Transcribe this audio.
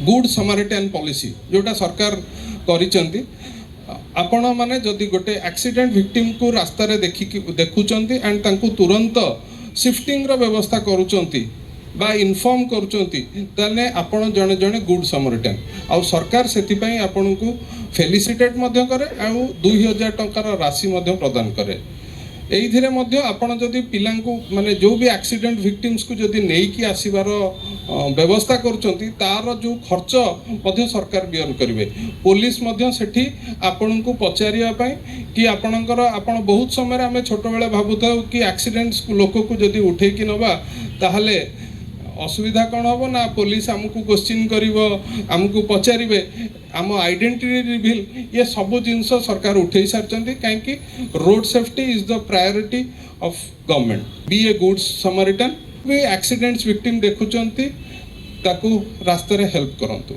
Good समारिटान policy जोटा सरकार करिसेंती आपण माने जदि गोटे एक्सीडेंट विक्टिम को रास्ता रे देखुचंती एंड तांको तुरंत शिफ्टिंग रो व्यवस्था करूचंती बा इन्फॉर्म करूचंती ताने आपण जणे जणे गुड समरिटान आ सरकार सेति पई आपण को फेलिसिटेट मध्य करे आ 2000 टंकार राशि मध्य प्रदान करे एइथिरे मध्य आपण जदि पिलांको माने जो भी एक्सीडेंट विक्टिम्स को जदि नेकी आसीबार व्यवस्था करूचंती तार जो खर्च मध्य सरकार बियन करिवे पुलिस मध्य सेठी आपण को पचारिया पई कि आपणकर आपण बहुत समय आमे छोट बेले भाबुता कि एक्सीडेंट्स लोक को जदि उठे कि नबा ताहले असुविधा कौन हम ना पुलिस आमको क्वेश्चन करिवो आमको पचारिबे आम आइडेंटिटी रिवील ये सब जिनस सरकार उठे सारी कहीं road safety is the priority of government be a good samaritan भी एक्सीडेंट्स विक्टिम देखुचंती ताकू रास्ते हेल्प करंतु।